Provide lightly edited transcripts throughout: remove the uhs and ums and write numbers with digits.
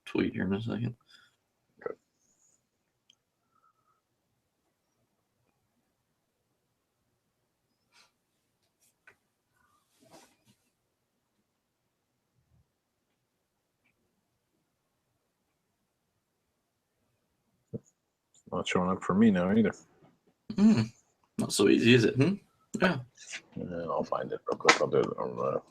tweet here in a second. Okay. Not showing up for me now either. Not so easy, is it? Yeah. And then I'll find it real quick. I'll do it on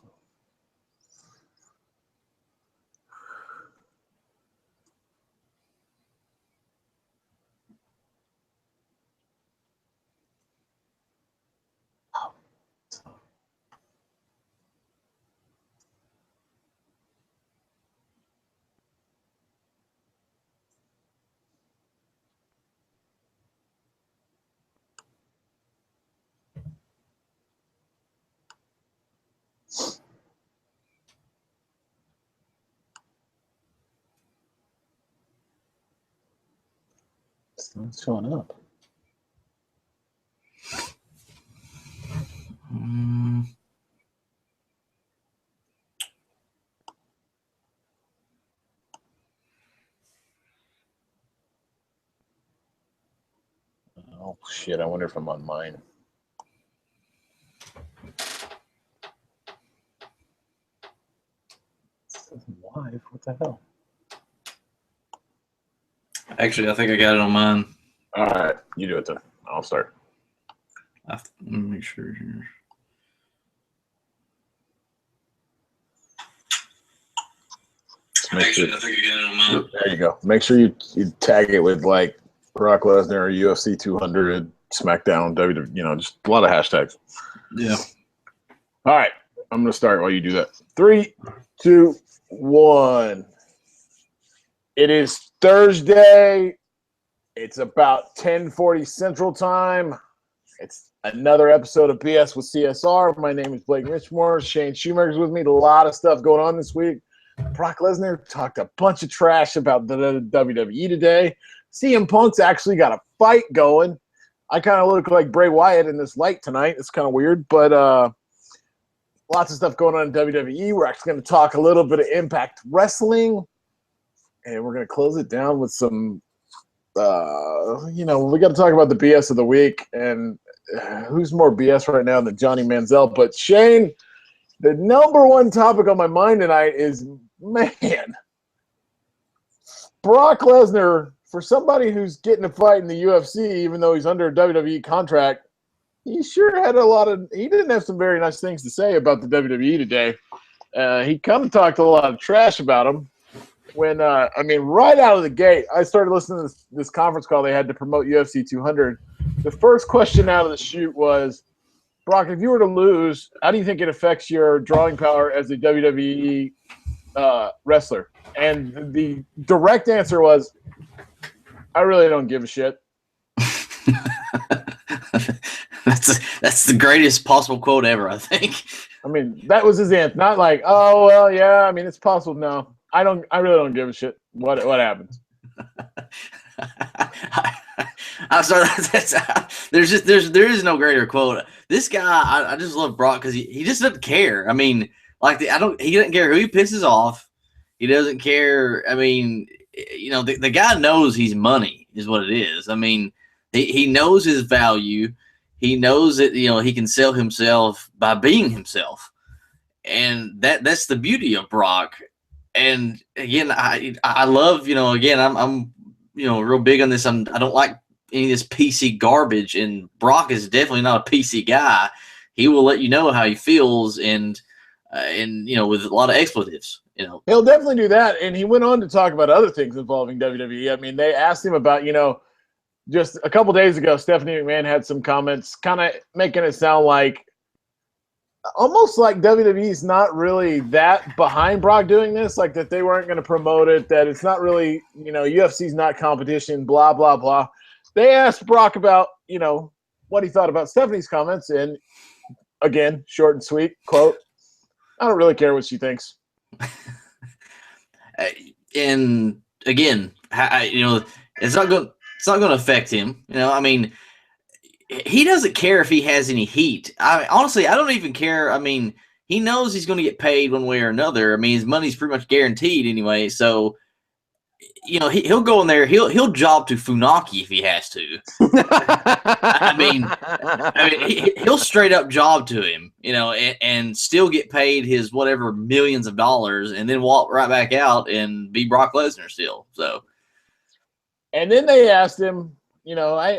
It's not showing up. Oh shit! I wonder if I'm on mine. Live? What the hell? Actually, I think I got it on mine. All right, you do it then. I'll start. Let me make sure here. Actually, I think I got it on mine. There you go. Make sure you tag it with like Brock Lesnar, UFC 200, SmackDown, WWE. Just a lot of hashtags. Yeah. All right, I'm gonna start while you do that. 3, 2, 1. It is Thursday. It's about 10:40 Central Time. It's another episode of BS with CSR. My name is Blake Richmore. Shane Schumacher's with me. A lot of stuff going on this week. Brock Lesnar talked a bunch of trash about the WWE today. CM Punk's actually got a fight going. I kind of look like Bray Wyatt in this light tonight. It's kind of weird, but lots of stuff going on in WWE. We're actually going to talk a little bit of Impact Wrestling, and we're going to close it down with some we got to talk about the BS of the week, and who's more BS right now than Johnny Manziel? But Shane, the number one topic on my mind tonight is, man, Brock Lesnar, for somebody who's getting a fight in the UFC, even though he's under a WWE contract, he sure had he didn't have some very nice things to say about the WWE today. He kind of talked a lot of trash about him. When, right out of the gate, I started listening to this conference call they had to promote UFC 200. The first question out of the chute was, Brock, if you were to lose, how do you think it affects your drawing power as a WWE wrestler? And the direct answer was, I really don't give a shit. That's the greatest possible quote ever, I think. I mean, that was his answer. Not like, oh, well, yeah, I mean, it's possible. No. I really don't give a shit what happens. I'm sorry. There is no greater quote. This guy, I just love Brock because he just doesn't care. I mean, he doesn't care who he pisses off. He doesn't care. I mean, the guy knows he's money is what it is. I mean, he knows his value. He knows that he can sell himself by being himself, and that's the beauty of Brock. And again, I love, again, I'm real big on this. I don't like any of this PC garbage, and Brock is definitely not a PC guy. He will let you know how he feels, and with a lot of expletives. He'll definitely do that. And he went on to talk about other things involving WWE. I mean, they asked him about, just a couple days ago, Stephanie McMahon had some comments kind of making it sound like almost like WWE's not really that behind Brock doing this, like that they weren't going to promote it, that it's not really, UFC's not competition, blah, blah, blah. They asked Brock about, what he thought about Stephanie's comments, and again, short and sweet, quote, I don't really care what she thinks. And again, it's not going to affect him. I mean, he doesn't care if he has any heat. Honestly, I don't even care. I mean, he knows he's going to get paid one way or another. I mean, his money's pretty much guaranteed anyway. So he'll go in there. He'll job to Funaki if he has to. I mean, he'll straight up job to him, and still get paid his whatever millions of dollars, and then walk right back out and be Brock Lesnar still. So, and then they asked him, I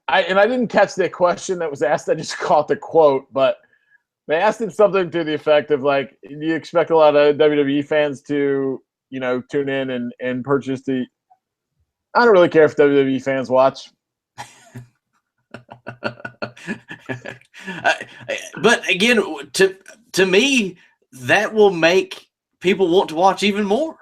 didn't catch the question that was asked. I just caught the quote, but they asked him something to the effect of like, "Do you expect a lot of WWE fans to, tune in and purchase the?" I don't really care if WWE fans watch. But again, to me, that will make people want to watch even more.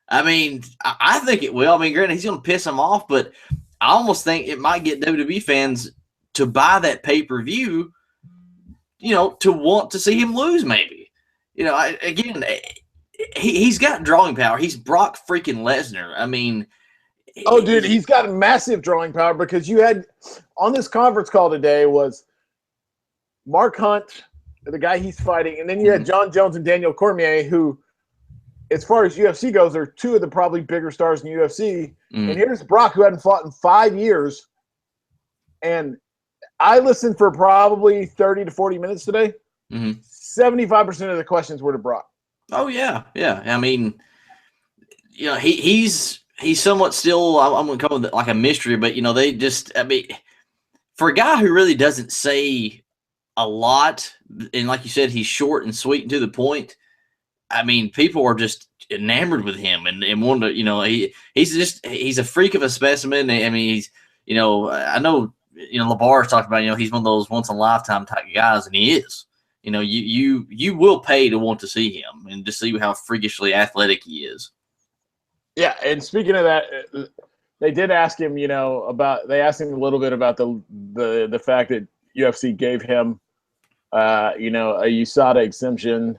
I mean, I think it will. I mean, granted, he's going to piss them off, but I almost think it might get WWE fans to buy that pay-per-view, to want to see him lose maybe. Again, he's got drawing power. He's Brock freaking Lesnar. I mean – oh, dude, he's got massive drawing power because you had on this conference call today was Mark Hunt, the guy he's fighting, and then you had John Jones and Daniel Cormier, who, as far as UFC goes, are two of the probably bigger stars in the UFC. And here's Brock, who hadn't fought in 5 years. And I listened for probably 30 to 40 minutes today. 75% of the questions were to Brock. Oh, yeah. Yeah. I mean, he's somewhat still, I'm going to call it like a mystery, but, they just, I mean, for a guy who really doesn't say a lot, and like you said, he's short and sweet and to the point, I mean, people are just enamored with him and want to, he's a freak of a specimen. I mean, he's, I know, Labar's talked about, he's one of those once in a lifetime type of guys, and he is. You will pay to want to see him and to see how freakishly athletic he is. Yeah, and speaking of that, they did ask him, they asked him a little bit about the fact that UFC gave him, a USADA exemption,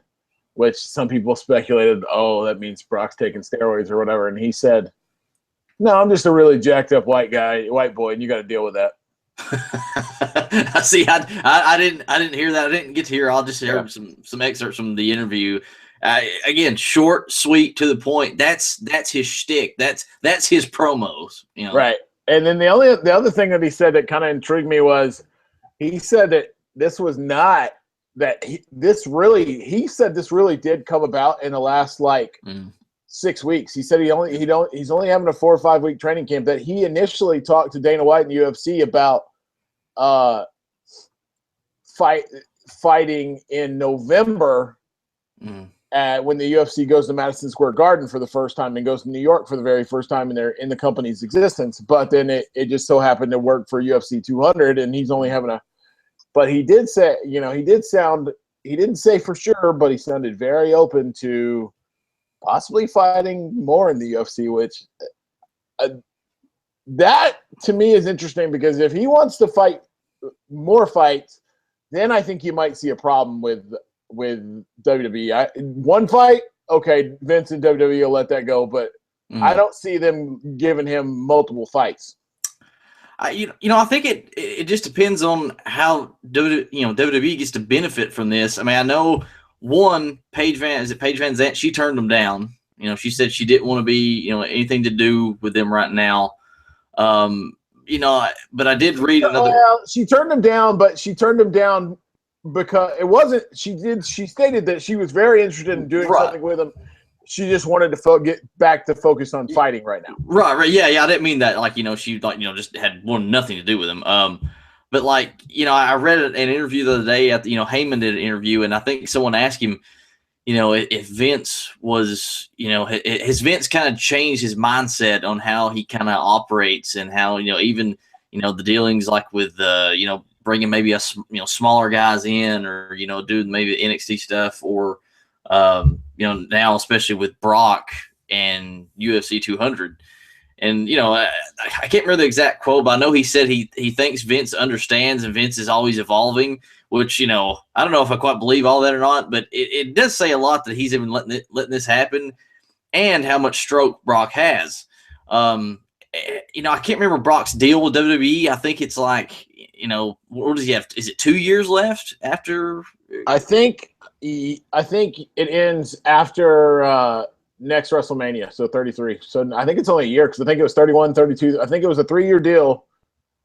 which some people speculated, oh, that means Brock's taking steroids or whatever. And he said, no, I'm just a really jacked up white boy, and you got to deal with that. See, I didn't hear that. I didn't get to hear. I'll just hear some excerpts from the interview. Again, short, sweet, to the point. That's his shtick. That's his promos. Right. And then the other thing that he said that kind of intrigued me was he said that this was not that this really did come about in the last 6 weeks. He said he's only having a 4 or 5 week training camp. That he initially talked to Dana White and UFC about fighting in November. When the UFC goes to Madison Square Garden for the first time and goes to New York for the very first time in the company's existence. But then it just so happened to work for UFC 200, and he's only having but he did say, he didn't say for sure, but he sounded very open to possibly fighting more in the UFC, which that to me is interesting because if he wants to fight more fights, then I think you might see a problem with WWE. One fight, okay, Vince and WWE will let that go, but I don't see them giving him multiple fights. I think it just depends on how WWE gets to benefit from this. I mean, I know Paige Van Zandt, she turned them down. She said she didn't want to be anything to do with them right now. But I did read another. Well, she turned them down, but she turned them down because it wasn't. She stated that she was very interested in doing something with them. She just wanted to get back to focus on fighting right now. Right. Yeah. I didn't mean that. She just had nothing to do with him. But I read an interview the other day Heyman did an interview, and I think someone asked him, if Vince was, has Vince kind of changed his mindset on how he kind of operates and how, even, the dealings with, bringing maybe smaller guys in or, doing maybe the NXT stuff or, now especially with Brock and UFC 200. And, I can't remember the exact quote, but I know he said he thinks Vince understands and Vince is always evolving, which, I don't know if I quite believe all that or not, but it does say a lot that he's even letting this happen and how much stroke Brock has. I can't remember Brock's deal with WWE. I think it's what does he have? Is it 2 years left after? I think it ends after next WrestleMania, so 33. So I think it's only a year because I think it was 31, 32. I think it was a 3-year deal.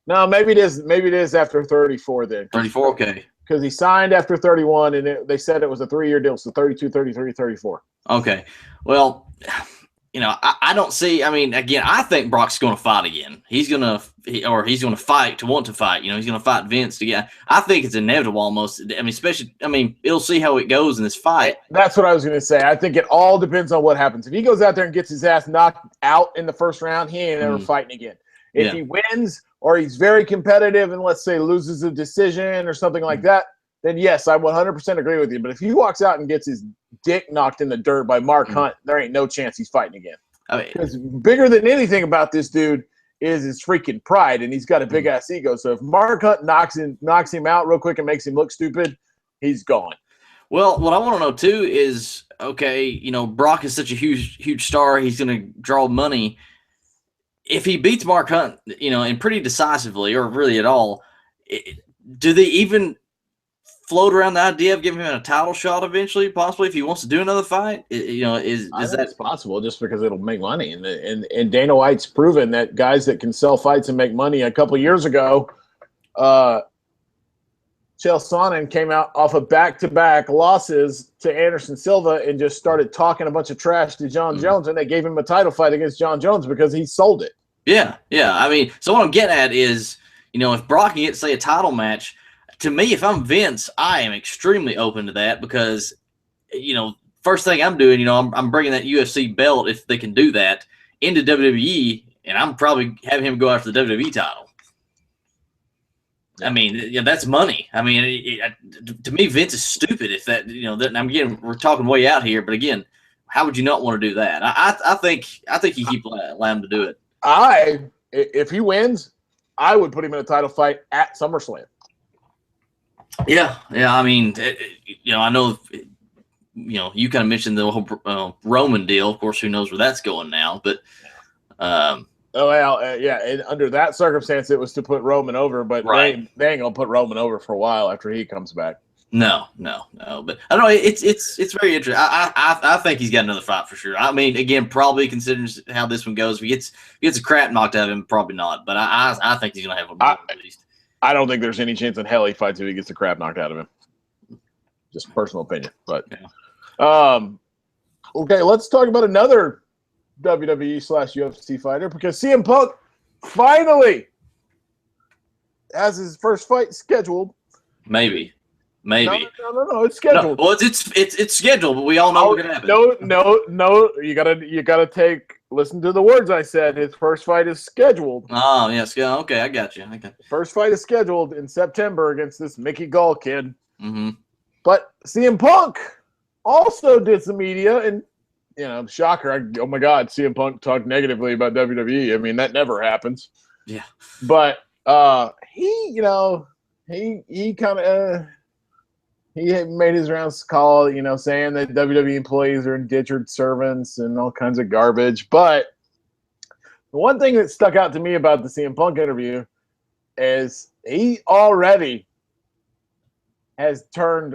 No, maybe it is. Maybe it is after 34 then. 34, okay. Because he signed after 31, and they said it was a 3-year deal, so 32, 33, 34. Okay. Well, I don't see. I mean, again, I think Brock's going to fight again. He's going to fight to want to fight. He's going to fight Vince again. I think it's inevitable almost. I mean, especially. I mean, it'll see how it goes in this fight. That's what I was going to say. I think it all depends on what happens. If he goes out there and gets his ass knocked out in the first round, he ain't ever fighting again. If he wins or he's very competitive and let's say loses a decision or something like that, then yes, I 100% agree with you. But if he walks out and gets his dick knocked in the dirt by Mark Hunt, there ain't no chance he's fighting again. Because bigger than anything about this dude is his freaking pride, and he's got a big ass ego. So if Mark Hunt knocks him out real quick and makes him look stupid, he's gone. Well, what I want to know too is, okay, Brock is such a huge star. He's going to draw money. If he beats Mark Hunt, and pretty decisively or really at all, do they even float around the idea of giving him a title shot eventually, possibly if he wants to do another fight? Is that possible? Just because it'll make money, and Dana White's proven that guys that can sell fights and make money. A couple of years ago, Chael Sonnen came out off of back-to-back losses to Anderson Silva and just started talking a bunch of trash to John Jones, and they gave him a title fight against John Jones because he sold it. Yeah. I mean, so what I'm getting at is, if Brock can get, say, a title match, to me, if I'm Vince, I am extremely open to that because, first thing I'm doing, I'm bringing that UFC belt, if they can do that, into WWE, and I'm probably having him go after the WWE title. I mean, that's money. I mean, to me, Vince is stupid if that, we're talking way out here, but again, how would you not want to do that? I think you keep allowing him to do it. If he wins, I would put him in a title fight at SummerSlam. Yeah. I mean, I know, you kind of mentioned the whole Roman deal. Of course, who knows where that's going now? But and under that circumstance, it was to put Roman over, but they ain't gonna put Roman over for a while after he comes back. No. But I don't know. It's very interesting. I think he's got another fight for sure. I mean, again, probably considering how this one goes, if he gets a crap knocked out of him, probably not. But I think he's gonna have a at least. I don't think there's any chance in hell he fights if he gets the crap knocked out of him. Just personal opinion, but okay, let's talk about another WWE/UFC fighter because CM Punk finally has his first fight scheduled. Maybe. No, it's scheduled. No, well, it's scheduled, but we all know what's gonna happen. No. You gotta listen to the words I said. His first fight is scheduled. Oh, yes. Yeah, okay, I got you. First fight is scheduled in September against this Mickey Gall kid. Mm-hmm. But CM Punk also did some media, and shocker. Oh my God, CM Punk talked negatively about WWE. I mean, that never happens. Yeah. But he kind of he made his rounds call, saying that WWE employees are indentured servants and all kinds of garbage. But the one thing that stuck out to me about the CM Punk interview is he already has turned,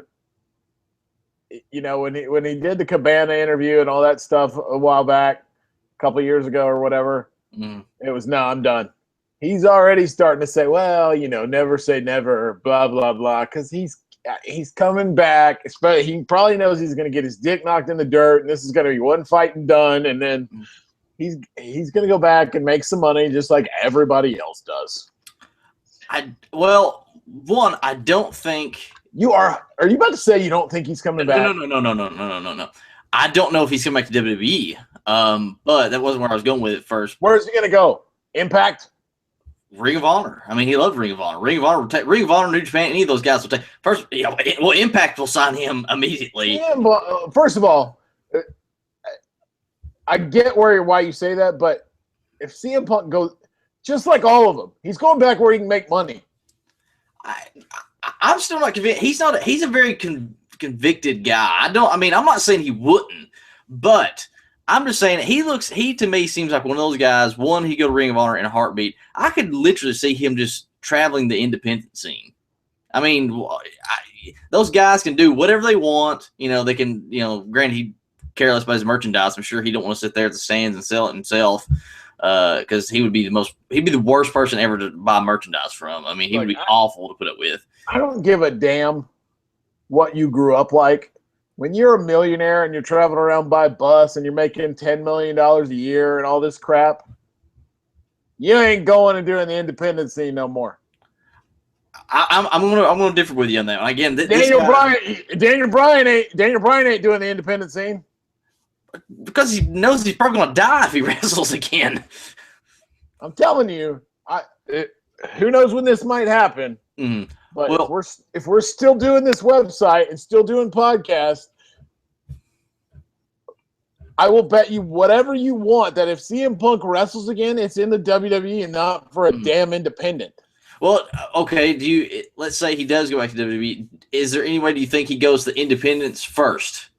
when he did the Cabana interview and all that stuff a while back, a couple of years ago or whatever, it was, no, I'm done. He's already starting to say, well, never say never, blah, blah, blah, because he's coming back. He probably knows he's going to get his dick knocked in the dirt, and this is going to be one fight and done, and then he's going to go back and make some money just like everybody else does. I don't think Are you about to say you don't think he's coming back? No. I don't know if he's coming back to WWE. But that wasn't where I was going with it first. Where's he going to go? Impact? Ring of Honor. I mean, he loved Ring of Honor. Ring of Honor, New Japan, any of those guys will take. First, Impact will sign him immediately. Yeah, but, first of all, I get why you say that, but if CM Punk goes, just like all of them, he's going back where he can make money. I'm still not convinced. He's a very convicted guy. I'm not saying he wouldn't, but I'm just saying he to me seems like one of those guys. One, he'd go to Ring of Honor in a heartbeat. I could literally see him just traveling the independent scene. I mean, those guys can do whatever they want. They can, granted, he careless about his merchandise. I'm sure he don't want to sit there at the stands and sell it himself because he'd be the worst person ever to buy merchandise from. I mean, he would be awful to put up with. I don't give a damn what you grew up like. When you're a millionaire and you're traveling around by bus and you're making $10 million a year and all this crap, you ain't going and doing the independent scene no more. I'm gonna differ with you on that one. Again, Daniel Bryan ain't doing the independent scene because he knows he's probably gonna die if he wrestles again. I'm telling you, who knows when this might happen? Mm-hmm. But if we're still doing this website and still doing podcasts, I will bet you whatever you want that if CM Punk wrestles again, it's in the WWE and not for a damn independent. Well, okay. Let's say he does go back to WWE. Is there any way do you think he goes to independence first?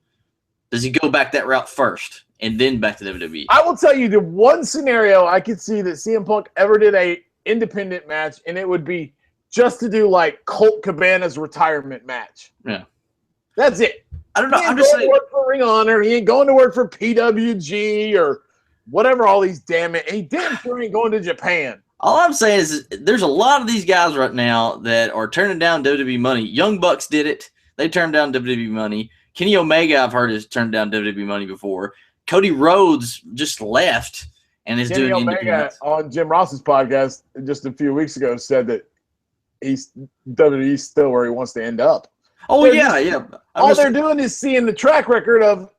Does he go back that route first and then back to WWE? I will tell you the one scenario I could see that CM Punk ever did a independent match, and it would be just to do like Colt Cabana's retirement match. Yeah. That's it. I don't know. I'm just saying. He ain't going to work for Ring of Honor. He ain't going to work for PWG or whatever all these damn it. He damn sure ain't going to Japan. All I'm saying is there's a lot of these guys right now that are turning down WWE money. Young Bucks did it. They turned down WWE money. Kenny Omega, I've heard, has turned down WWE money before. Cody Rhodes just left and is doing Omega on Jim Ross's podcast just a few weeks ago said that WWE's still where he wants to end up. Oh, yeah. All they're doing is seeing the track record of,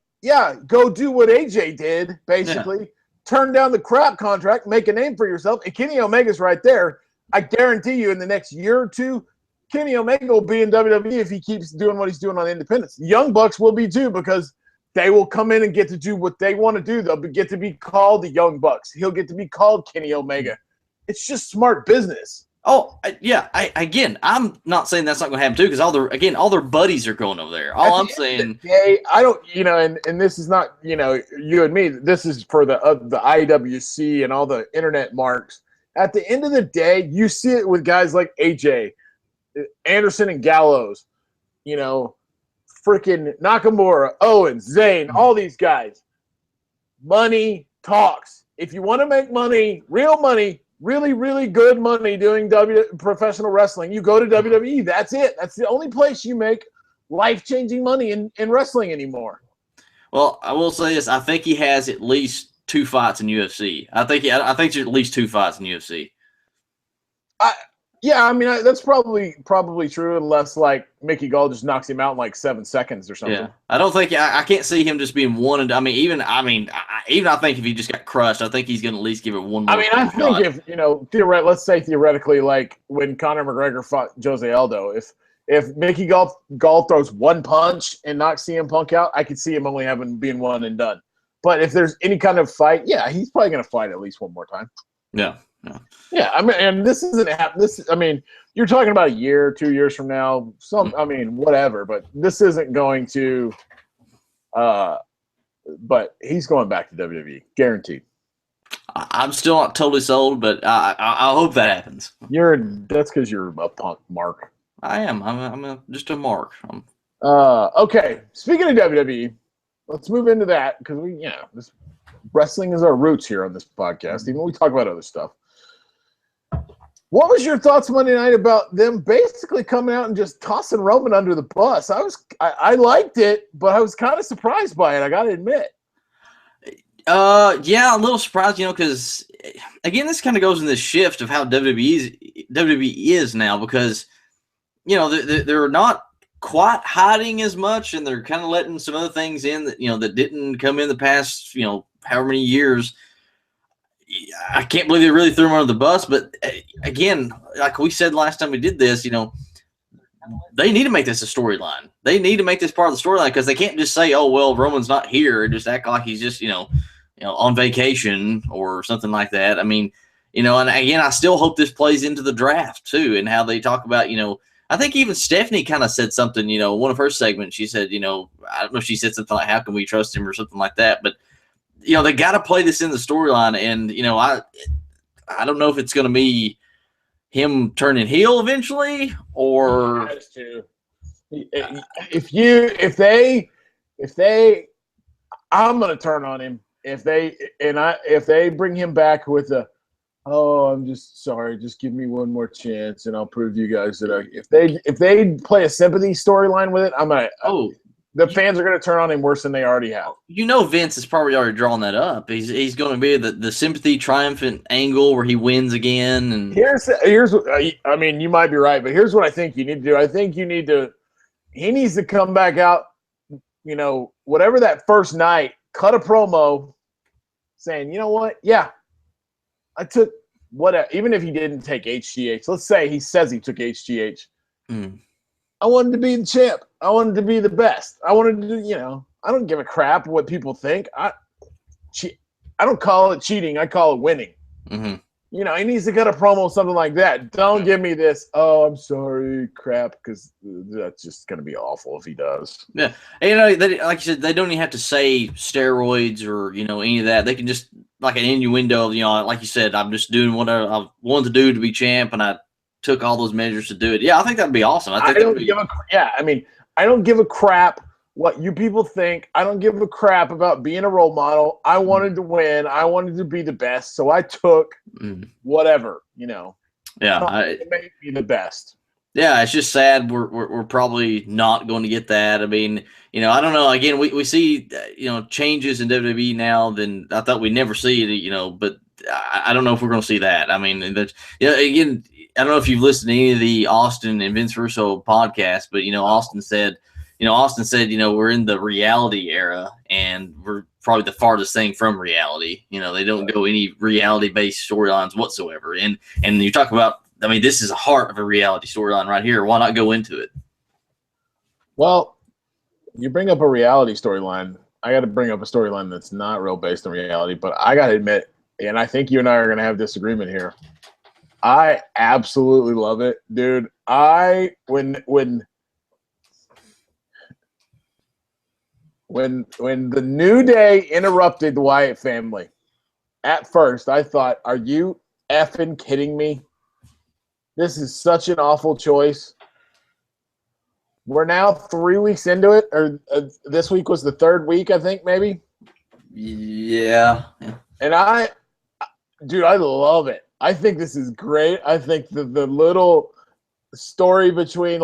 go do what AJ did, basically. Yeah. Turn down the crap contract, make a name for yourself. And Kenny Omega's right there. I guarantee you in the next year or two, Kenny Omega will be in WWE if he keeps doing what he's doing on Independence. Young Bucks will be too because they will come in and get to do what they want to do. They'll get to be called the Young Bucks. He'll get to be called Kenny Omega. It's just smart business. Oh, yeah. I'm not saying that's not going to happen too because all their buddies are going over there. All I'm saying, I don't, and this is not, you and me. This is for the IWC and all the internet marks. At the end of the day, you see it with guys like AJ, Anderson, and Gallows. Freaking Nakamura, Owens, Zayn, all these guys. Money talks. If you want to make money, real money. Really, really good money doing professional wrestling. You go to WWE. That's it. That's the only place you make life-changing money in wrestling anymore. Well, I will say this. I think he has at least 2 fights in UFC. I think there's at least 2 fights in UFC. That's probably true unless like Mickey Gall just knocks him out in like 7 seconds or something. Yeah, I don't think I can't see him just being one. And I think if he just got crushed, I think he's going to at least give it one more. I think if let's say theoretically, like when Conor McGregor fought Jose Aldo, if Mickey Gall throws one punch and knocks CM Punk out, I could see him only being one and done. But if there's any kind of fight, he's probably going to fight at least one more time. Yeah. Yeah, and this isn't happening. You're talking about a year, 2 years from now. Whatever. But this isn't going to. But he's going back to WWE, guaranteed. I'm still not totally sold, but I hope that happens. That's because you're a punk, Mark. I am. I'm just a mark. Okay. Speaking of WWE, let's move into that because this wrestling is our roots here on this podcast. Even when we talk about other stuff. What was your thoughts Monday night about them basically coming out and just tossing Roman under the bus? I liked it, but I was kind of surprised by it. I got to admit. A little surprised, because again, this kind of goes in this shift of how WWE is now because, they're not quite hiding as much and they're kind of letting some other things in that, that didn't come in the past, however many years. I can't believe they really threw him under the bus, but again, like we said last time we did this, they need to make this a storyline. They need to make this part of the storyline because they can't just say, "Oh, well, Roman's not here," and just act like he's just, on vacation or something like that. And again, I still hope this plays into the draft too, and how they talk about, I think even Stephanie kind of said something, one of her segments. She said, I don't know if she said something like, "How can we trust him?" or something like that, but. They got to play this in the storyline, and I don't know if it's going to be him turning heel eventually, or I'm gonna turn on him if they bring him back with a, oh, I'm just sorry, just give me one more chance and I'll prove to you guys that if they play a sympathy storyline with it, the fans are gonna turn on him worse than they already have. Vince is probably already drawn that up. He's going to be the sympathy triumphant angle where he wins again. And here's I mean, you might be right, but here's what I think you need to do. I think he needs to come back out, whatever that first night, cut a promo saying, you know what? Yeah, I took whatever, even if he didn't take HGH. Let's say he says he took HGH. I wanted to be the champ. I wanted to be the best. I wanted to, I don't give a crap what people think. I don't call it cheating. I call it winning. Mm-hmm. He needs to cut a promo, something like that. Don't give me this, oh, I'm sorry, crap, because that's just going to be awful if he does. Yeah. And, like you said, they don't even have to say steroids or, any of that. They can just, like an innuendo, like you said, I'm just doing what I wanted to do to be champ, and I took all those measures to do it. Yeah, I think that'd be awesome. I don't give a crap what you people think. I don't give a crap about being a role model. I wanted to win. I wanted to be the best, so I took whatever, Yeah, it made me the best. Yeah, it's just sad. We're probably not going to get that. I mean, I don't know. Again, we see changes in WWE now. Then I thought we'd never see it. But I don't know if we're going to see that. I mean, again, I don't know if you've listened to any of the Austin and Vince Russo podcasts, but Austin said, we're in the reality era, and we're probably the farthest thing from reality. They don't go any reality-based storylines whatsoever. And you talk about, I mean, this is the heart of a reality storyline right here. Why not go into it? Well, you bring up a reality storyline. I got to bring up a storyline that's not real based on reality, but I got to admit, and I think you and I are going to have disagreement here, I absolutely love it, dude. When the New Day interrupted the Wyatt family, at first I thought, are you effing kidding me? This is such an awful choice. We're now 3 weeks into it, or this week was the third week, I think, maybe. Yeah. And I love it. I think this is great. I think the little story between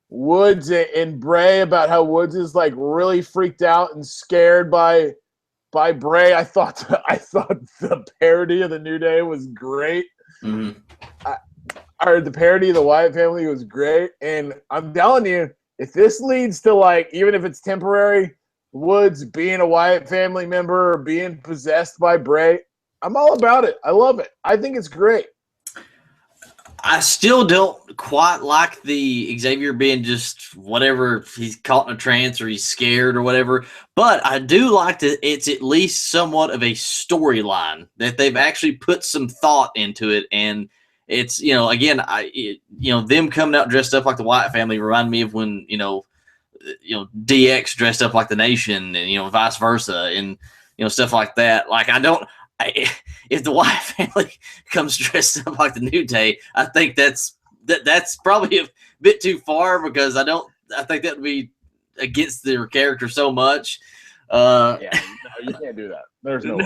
Woods and Bray about how Woods is really freaked out and scared by Bray. I thought the parody of the New Day was great. Mm-hmm. The parody of the Wyatt family was great. And I'm telling you, if this leads to even if it's temporary, Woods being a Wyatt family member or being possessed by Bray, I'm all about it. I love it. I think it's great. I still don't quite like the Xavier being just whatever, he's caught in a trance or he's scared or whatever. But I do like that it's at least somewhat of a storyline, that they've actually put some thought into it. And it's, again, them coming out dressed up like the Wyatt family remind me of when, DX dressed up like the Nation and, vice versa and, stuff like that. If the Wyatt family comes dressed up like the New Day, I think that's probably a bit too far, because I think that would be against their character so much. No, you can't do that. There's no,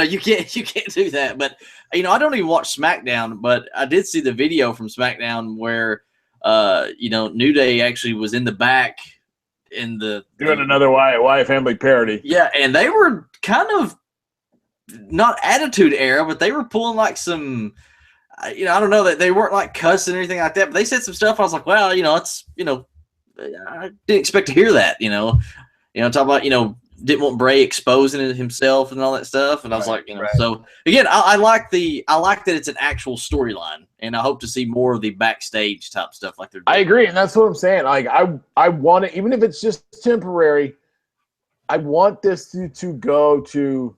you can't do that. But I don't even watch SmackDown, but I did see the video from SmackDown where New Day actually was in the back in doing another Wyatt family parody. Yeah, and they were kind of not attitude era, but they were pulling some, I don't know, that they weren't cussing or anything like that, but they said some stuff. I was like, well, it's, I didn't expect to hear that, talk about, didn't want Bray exposing himself and all that stuff. And I was right. So again, I like that it's an actual storyline, and I hope to see more of the backstage type stuff like they're doing. I agree. And that's what I'm saying. I want it, even if it's just temporary, I want this to go to,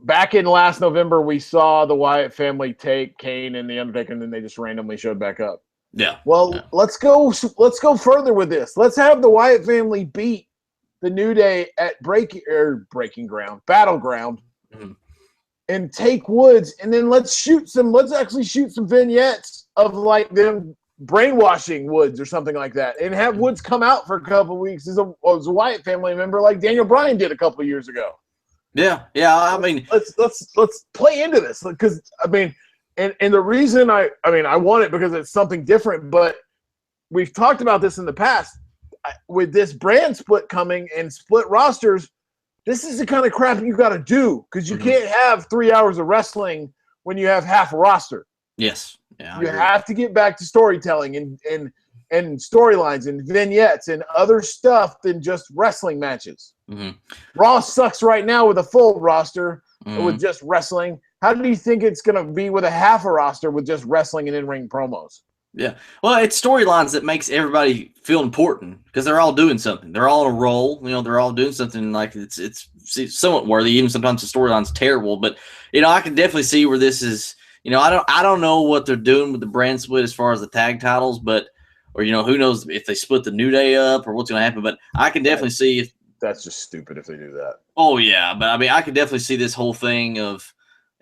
back in last November, we saw the Wyatt family take Kane and The Undertaker, and then they just randomly showed back up. Yeah. Well, yeah. Let's go further with this. Let's have the Wyatt family beat the New Day at Battleground, and take Woods, and then let's actually shoot some vignettes of them brainwashing Woods or something like that, and have Woods come out for a couple of weeks as a Wyatt family member, like Daniel Bryan did a couple of years ago. Yeah. I mean, let's play into this, because I mean, and the reason I want it because it's something different. But we've talked about this in the past with this brand split coming and split rosters. This is the kind of crap you got to do, because you can't have 3 hours of wrestling when you have half a roster. Yes. Yeah, you have to get back to storytelling and storylines and vignettes and other stuff than just wrestling matches. Raw sucks right now with a full roster with just wrestling. How do you think it's going to be with a half a roster with just wrestling and in-ring promos? Yeah. Well, it's storylines that makes everybody feel important, because they're all doing something. They're all on a roll. They're all doing something, like it's somewhat worthy. Even sometimes the storyline's terrible, but I can definitely see where this is. I don't know what they're doing with the brand split as far as the tag titles, or who knows if they split the New Day up or what's going to happen. But I can definitely see if that's just stupid if they do that. Oh yeah, but I mean, I can definitely see this whole thing of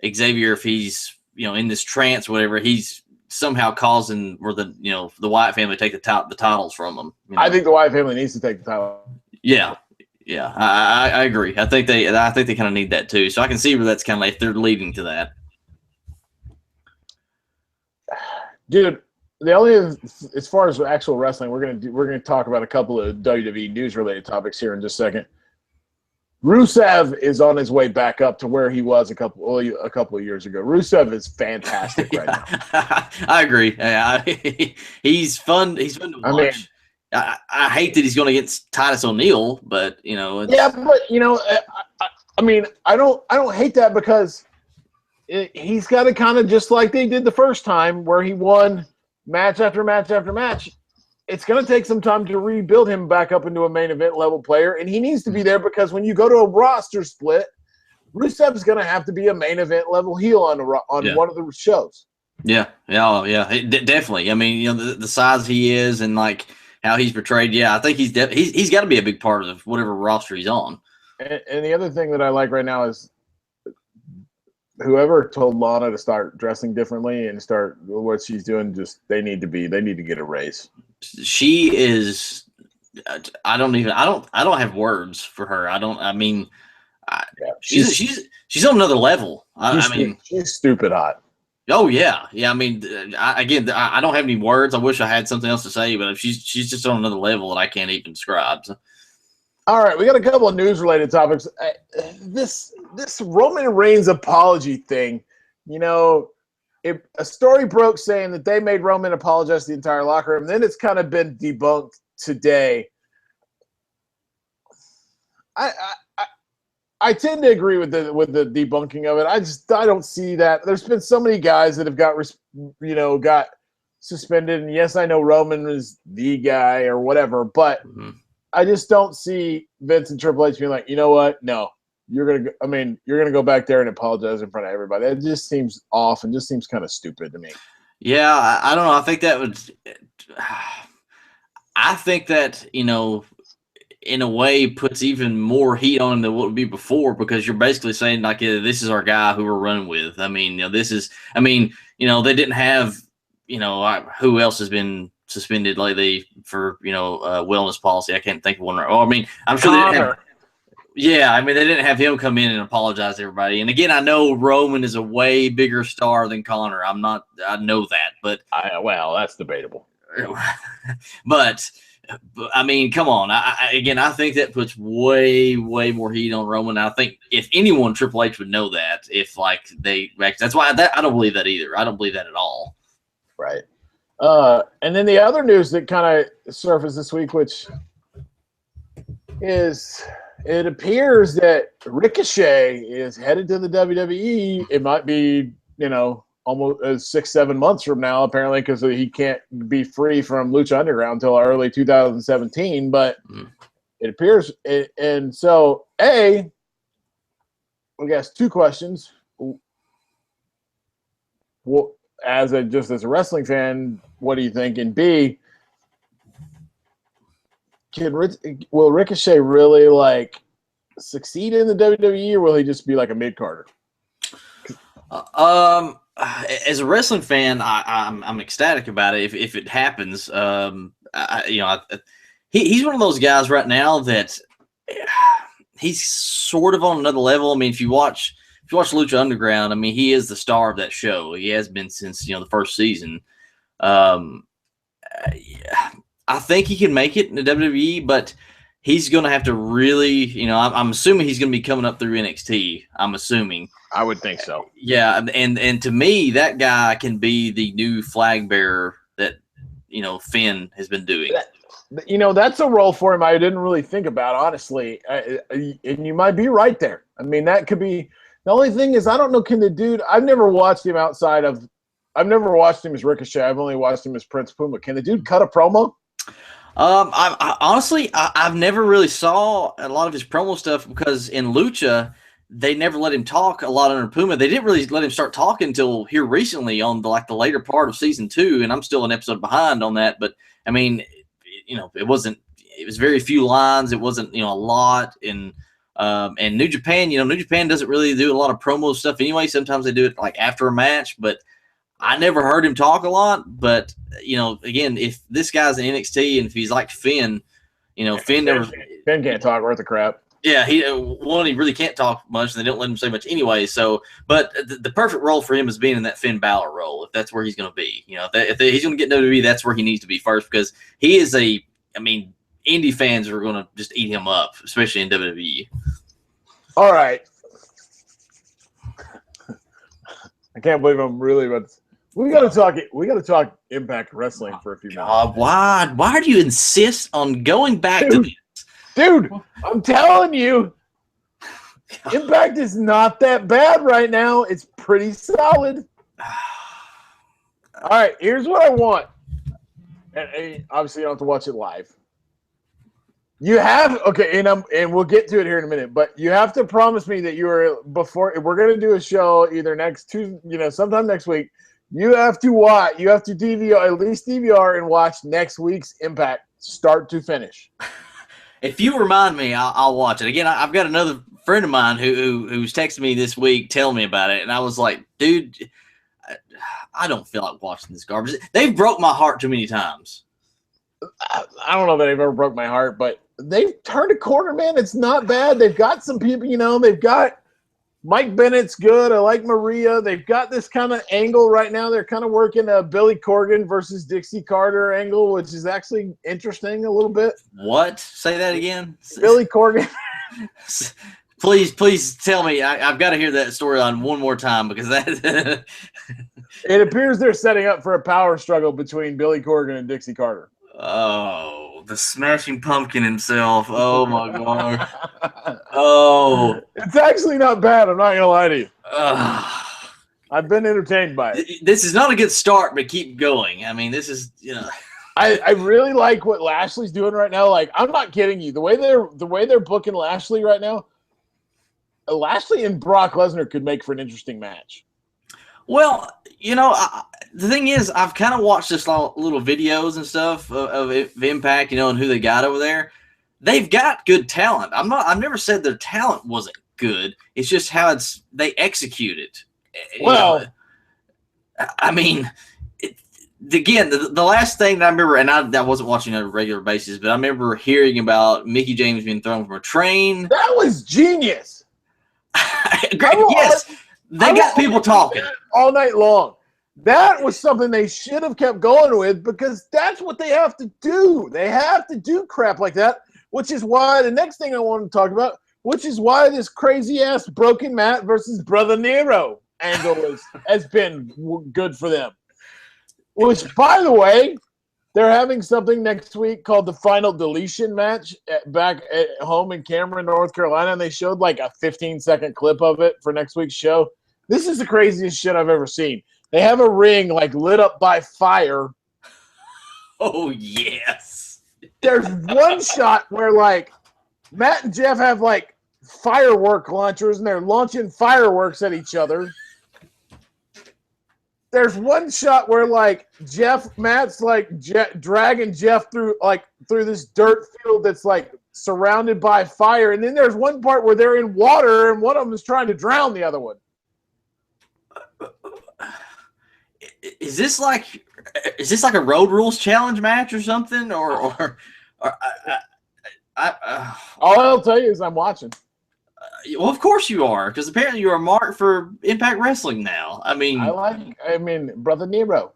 Xavier, if he's in this trance or whatever, he's somehow causing where the Wyatt family take the titles from him. I think the Wyatt family needs to take the title. Yeah, I agree. I think they kind of need that too. So I can see where that's kind of if they're leading to that. Dude, the only as far as actual wrestling, we're gonna talk about a couple of WWE news related topics here in just a second. Rusev is on his way back up to where he was a couple of years ago. Rusev is fantastic right now. I agree. He's fun. He's fun to watch. I hate that he's going against Titus O'Neil, but I don't hate that, because he's got to kind of, just like they did the first time where he won match after match after match. It's going to take some time to rebuild him back up into a main event level player, and he needs to be there, because when you go to a roster split, Rusev is going to have to be a main event level heel on one of the shows. Yeah, definitely. I mean, the size he is and like how he's portrayed. Yeah, I think he's got to be a big part of whatever roster he's on. And the other thing that I like right now is whoever told Lana to start dressing differently and start what she's doing. They need to get a raise. She is. I don't have words for her. She's on another level. She's stupid hot. Oh yeah. I mean, I don't have any words. I wish I had something else to say, but she's just on another level that I can't even describe. So. All right, we got a couple of news related topics. This Roman Reigns apology thing, a story broke saying that they made Roman apologize to the entire locker room. Then it's kind of been debunked today. I tend to agree with the debunking of it. I don't see that. There's been so many guys that have got suspended, and yes, I know Roman is the guy or whatever, but I just don't see Vince and Triple H being like, you know what? No. You're gonna go back there and apologize in front of everybody. It just seems off and just seems kind of stupid to me. Yeah, I don't know. I think that in a way puts even more heat on him than what would be before, because you're basically saying like, this is our guy who we're running with. I mean, they didn't have, who else has been suspended lately for wellness policy. I can't think of one. I'm sure they didn't have. Yeah, they didn't have him come in and apologize to everybody. And again, I know Roman is a way bigger star than Connor. I know that, but that's debatable. But come on. I think that puts way, way more heat on Roman. I think if anyone, Triple H would know that. If that's why I don't believe that either. I don't believe that at all. Right. And then the other news that kind of surfaced this week, which is. It appears that Ricochet is headed to the WWE. It might be, almost 6-7 months from now, apparently, because he can't be free from Lucha Underground until early 2017. But it appears, and so we got two questions. Well, as a wrestling fan, what do you think? And B, will Ricochet really succeed in the WWE, or will he just be like a mid-carder? As a wrestling fan, I'm ecstatic about it if it happens. He's one of those guys right now that he's sort of on another level. I mean, if you watch Lucha Underground, I mean, he is the star of that show. He has been since the first season. Um, I think he can make it in the WWE, but he's going to have to really, I'm assuming he's going to be coming up through NXT. I'm assuming. I would think so. Yeah, and to me, that guy can be the new flag bearer that Finn has been doing. That's a role for him I didn't really think about, honestly. And you might be right there. I mean, that could be. The only thing is, I don't know, can the dude – I've never watched him outside of – I've never watched him as Ricochet. I've only watched him as Prince Puma. Can the dude cut a promo? I honestly, I've never really saw a lot of his promo stuff because in Lucha, they never let him talk a lot under Puma. They didn't really let him start talking until here recently on the later part of season 2, and I'm still an episode behind on that. But I mean, it wasn't. It was very few lines. It wasn't a lot. And New Japan, New Japan doesn't really do a lot of promo stuff anyway. Sometimes they do it after a match, but I never heard him talk a lot. But again, if this guy's in NXT and if he's like Finn, Finn can't talk worth a crap. Yeah, he really can't talk much, and they don't let him say much anyway. So, but the perfect role for him is being in that Finn Balor role, if that's where he's going to be. If he's going to get WWE, that's where he needs to be first because he is indie fans are going to just eat him up, especially in WWE. All right. I can't believe I'm really about to. We got to talk Impact Wrestling for a few minutes. Why do you insist on going back to this? Dude, I'm telling you, Impact is not that bad right now. It's pretty solid. All right, here's what I want. And obviously, you don't have to watch it live. You have and we'll get to it here in a minute. But you have to promise me that before we're going to do a show either next Tuesday, sometime next week. You have to watch. You have to at least DVR and watch next week's Impact start to finish. If you remind me, I'll watch it. Again, I've got another friend of mine who's texted me this week telling me about it, and I was like, dude, I don't feel like watching this garbage. They've broke my heart too many times. I don't know that they've ever broke my heart, but they've turned a corner, man. It's not bad. They've got some people, they've got Mike Bennett's good. I like Maria. They've got this kind of angle right now. They're kind of working a Billy Corgan versus Dixie Carter angle, which is actually interesting a little bit. What? Say that again. Billy Corgan. Please tell me. I've got to hear that storyline one more time because that. It appears they're setting up for a power struggle between Billy Corgan and Dixie Carter. Oh, the Smashing Pumpkin himself. Oh, my God. Oh. It's actually not bad. I'm not going to lie to you. I've been entertained by it. This is not a good start, but keep going. I mean, this is, I really like what Lashley's doing right now. I'm not kidding you. The way they're booking Lashley right now, Lashley and Brock Lesnar could make for an interesting match. Well, the thing is, I've kind of watched this little videos and stuff of Impact, and who they got over there. They've got good talent. I've never said their talent wasn't good. It's just how they execute it. Well, again, the last thing that I remember, and I wasn't watching on a regular basis, but I remember hearing about Mickie James being thrown from a train. That was genius. Great, yes. They got people talking all night long. That was something they should have kept going with because that's what they have to do. They have to do crap like that, which is why the next thing I want to talk about, which is why this crazy-ass Broken Matt versus Brother Nero angle has been good for them. Which, by the way, they're having something next week called the Final Deletion match back at home in Cameron, North Carolina, and they showed like a 15-second clip of it for next week's show. This is the craziest shit I've ever seen. They have a ring lit up by fire. Oh, yes. There's one shot where Matt and Jeff have firework launchers and they're launching fireworks at each other. There's one shot where Matt's dragging Jeff through this dirt field that's surrounded by fire, and then there's one part where they're in water and one of them is trying to drown the other one. is this like a Road Rules challenge match or something? Or all I'll tell you is I'm watching. Well, of course you are, because apparently you are marked for Impact Wrestling now. I mean, Brother Nero.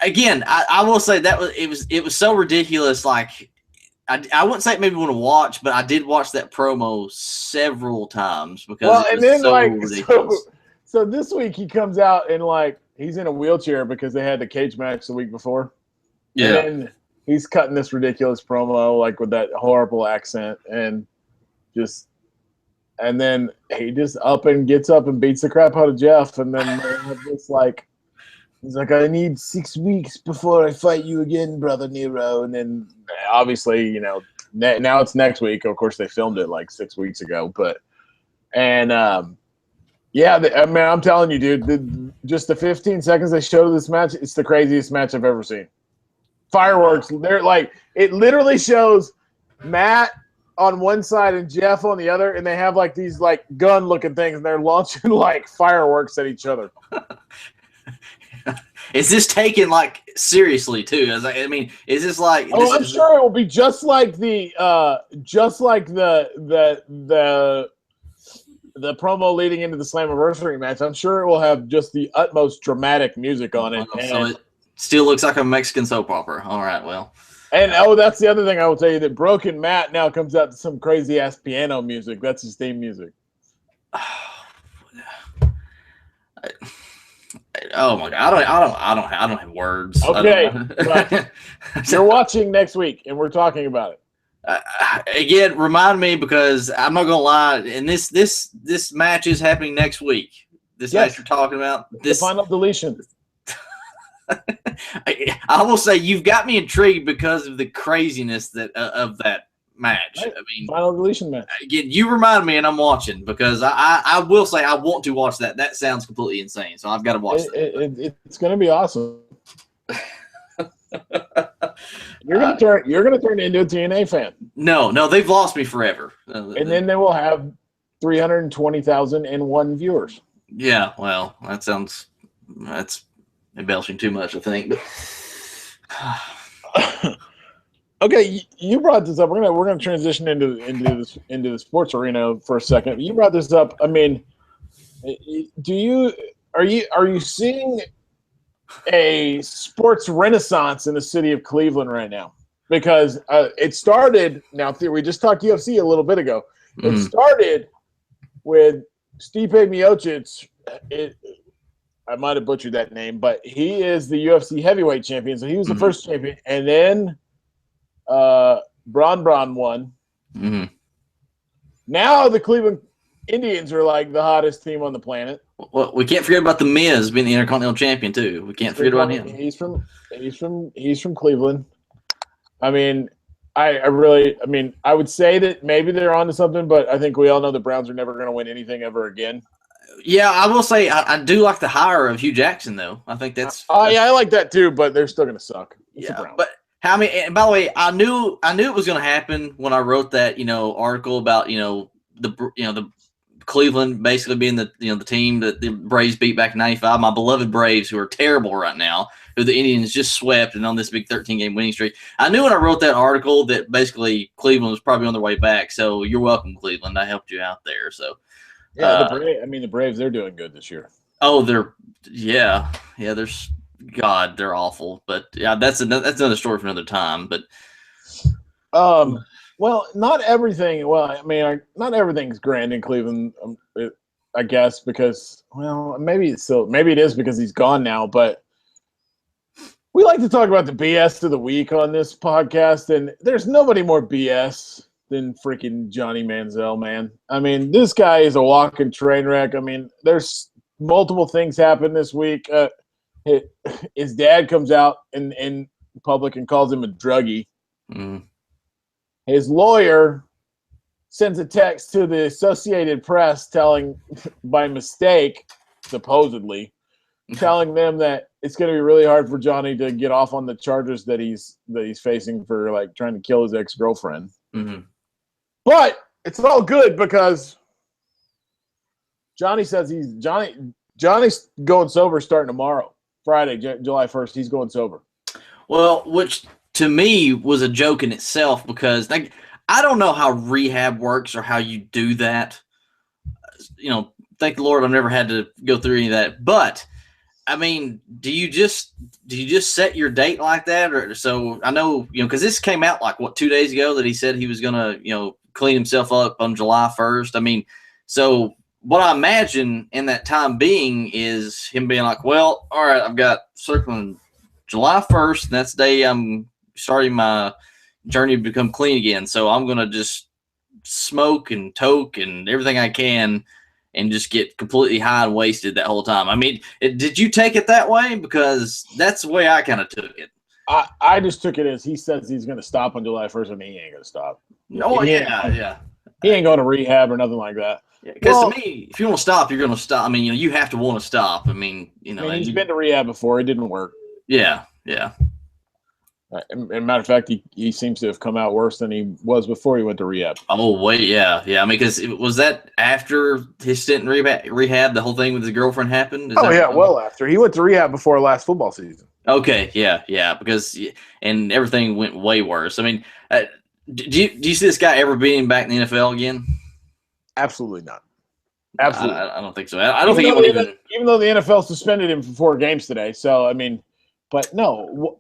Again, I will say that it was so ridiculous. Like, I wouldn't say it made me want to watch, but I did watch that promo several times because it was so ridiculous. So this week he comes out and like he's in a wheelchair because they had the cage match the week before. Yeah. And then he's cutting this ridiculous promo like with that horrible accent and then he just gets up and beats the crap out of Jeff, and then they have this like he's like, I need 6 weeks before I fight you again, Brother Nero. And then obviously, you know, now it's next week. Of course, they filmed it like 6 weeks ago, I'm telling you, dude, just the 15 seconds they showed of this match, it's the craziest match I've ever seen. Fireworks. They're like, it literally shows Matt on one side and Jeff on the other, and they have like these like gun looking things, and they're launching like fireworks at each other. Is this taken like seriously too? I mean, is this like? I'm sure it will be just like the promo leading into the Slammiversary match. I'm sure it will have just the utmost dramatic music on it. So it still looks like a Mexican soap opera. All right, well. And that's the other thing I will tell you, that Broken Matt now comes out to some crazy ass piano music. That's his theme music. Oh my god! I don't have words. Okay, but you're watching next week, and we're talking about it. Again, remind me, because I'm not gonna lie. And this match is happening next week. This match you're talking about. The final deletion. I will say you've got me intrigued because of the craziness of that match. Right. I mean, final deletion match. Again, you remind me, and I'm watching, because I will say I want to watch that. That sounds completely insane, so I've got to watch that. It's going to be awesome. You're gonna turn into a TNA fan. No, they've lost me forever. And then they will have 320,001 viewers. Yeah, well, that's embellishing too much, I think. But okay, you brought this up. We're gonna transition into the sports arena for a second. You brought this up. I mean, are you seeing a sports renaissance in the city of Cleveland right now? Because it started. Now we just talked UFC a little bit ago. It started with Stipe Miocic. I might have butchered that name, but he is the UFC heavyweight champion. So he was the first champion, and then Braun won. Mm-hmm. Now the Cleveland Indians are like the hottest team on the planet. Well, we can't forget about the Miz being the Intercontinental Champion too. We can't forget about him. He's from Cleveland. I mean, I would say that maybe they're onto something, but I think we all know the Browns are never going to win anything ever again. Yeah, I will say I do like the hire of Hugh Jackson, though. I think that's. Yeah, I like that too, but they're still going to suck. But how many? And by the way, I knew it was going to happen when I wrote that article about the Cleveland basically being the team that the Braves beat back in '95. My beloved Braves, who are terrible right now, who the Indians just swept and on this big 13-game winning streak. I knew when I wrote that article that basically Cleveland was probably on their way back. So you're welcome, Cleveland. I helped you out there. So. Yeah, the Braves, they're doing good this year. Oh, they're awful. But yeah, that's another story for another time. But well, not everything. Well, I mean, not everything's grand in Cleveland. I guess because maybe it is because he's gone now. But we like to talk about the BS of the week on this podcast, and there's nobody more BS than freaking Johnny Manziel, man. I mean, this guy is a walking train wreck. I mean, there's multiple things happen this week. His dad comes out in public and calls him a druggie. Mm. His lawyer sends a text to the Associated Press telling, by mistake, supposedly, telling them that it's going to be really hard for Johnny to get off on the charges that he's facing for like trying to kill his ex-girlfriend. Mm-hmm. But it's all good because Johnny says Johnny's going sober starting tomorrow. Friday, July 1st, he's going sober. Well, which to me was a joke in itself because I don't know how rehab works or how you do that. Thank the Lord I've never had to go through any of that. But I mean, do you just set your date like that? Or so I know, because this came out like 2 days ago that he said he was gonna, clean himself up on July 1st. I mean, so what I imagine in that time being is him being like, well, all right, I've got circling July 1st, and that's the day I'm starting my journey to become clean again. So I'm gonna just smoke and toke and everything I can and just get completely high and wasted that whole time. I mean, did you take it that way? Because that's the way I kind of took it. I just took it as he says he's going to stop on July 1st. I mean, he ain't going to stop. No, yeah. He ain't going to rehab or nothing like that. Because to me, if you want to stop, you're going to stop. I mean, you have to want to stop. I mean, he's been to rehab before. It didn't work. Yeah. And matter of fact, he seems to have come out worse than he was before he went to rehab. Oh, wait, yeah. I mean, because was that after his stint in rehab, the whole thing with his girlfriend happened? Well after. He went to rehab before last football season. Okay, yeah, because and everything went way worse. I mean, do you see this guy ever being back in the NFL again? Absolutely not. Absolutely, I don't think so. I don't think he would even though the NFL suspended him for 4 games today. So I mean, but no.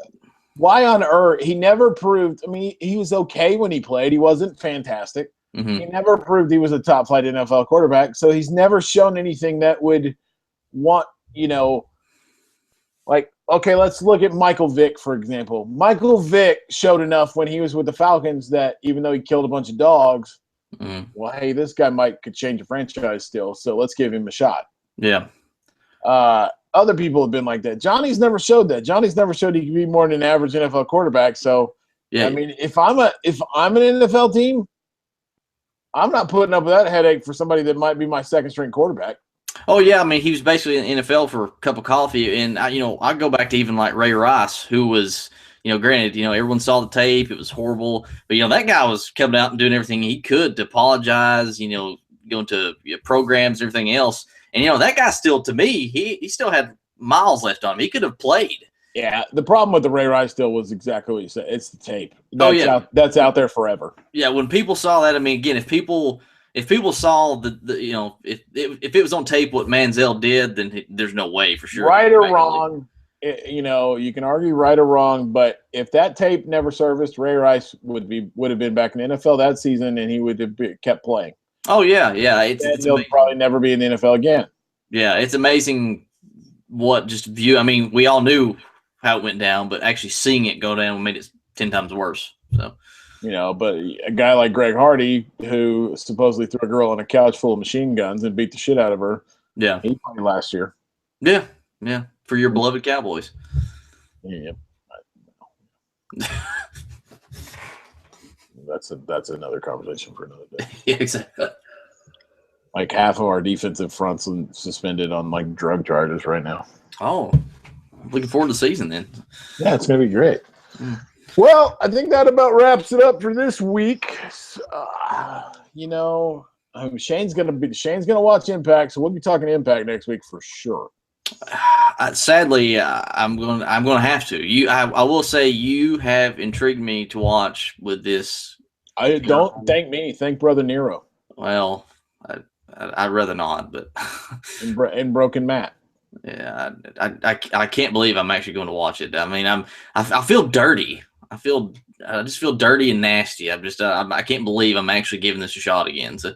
Why on earth? He never proved. I mean, he was okay when he played. He wasn't fantastic. Mm-hmm. He never proved he was a top flight NFL quarterback. So he's never shown anything that would want, like, okay, let's look at Michael Vick, for example. Michael Vick showed enough when he was with the Falcons that even though he killed a bunch of dogs, well, hey, this guy could change a franchise still. So let's give him a shot. Yeah. Other people have been like that. Johnny's never showed that. Johnny's never showed he could be more than an average NFL quarterback. So, yeah. I mean, if I'm an NFL team, I'm not putting up with that headache for somebody that might be my second string quarterback. Oh yeah, I mean, he was basically in the NFL for a cup of coffee, and I go back to even like Ray Rice, who was, granted, everyone saw the tape, it was horrible, but that guy was coming out and doing everything he could to apologize, going to programs, everything else. And, that guy still, to me, he still had miles left on him. He could have played. Yeah, the problem with the Ray Rice deal was exactly what you said. It's the tape. That's out there forever. Yeah, when people saw that, I mean, again, if people saw if it was on tape what Manziel did, then there's no way for sure. Right or wrong, you can argue right or wrong, but if that tape never surfaced, Ray Rice would have been back in the NFL that season, and he would have kept playing. Oh yeah. He'll probably never be in the NFL again. Yeah, it's amazing what just view. I mean, we all knew how it went down, but actually seeing it go down made it 10 times worse. So, but a guy like Greg Hardy, who supposedly threw a girl on a couch full of machine guns and beat the shit out of her. Yeah, he played last year. Yeah, for your beloved Cowboys. Yeah. That's another conversation for another day. Yeah, exactly. Like half of our defensive fronts suspended on like drug charges right now. Oh, looking forward to the season then. Yeah, it's gonna be great. Well, I think that about wraps it up for this week. Shane's gonna watch Impact, so we'll be talking Impact next week for sure. Sadly, I'm going to have to. I will say you have intrigued me to watch with this. I don't thank me. Thank Brother Nero. Well, I'd rather not, but and Broken Matt. Yeah, I can't believe I'm actually going to watch it. I mean, I feel dirty. I just feel dirty and nasty. I can't believe I'm actually giving this a shot again. So,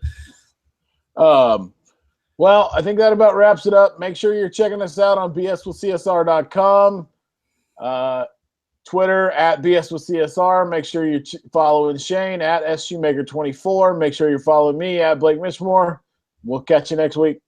well, I think that about wraps it up. Make sure you're checking us out on bswithcsr.com, Twitter at bswithcsr. Make sure you're following Shane at sgmaker24. Make sure you're following me at Blake Mishmore. We'll catch you next week.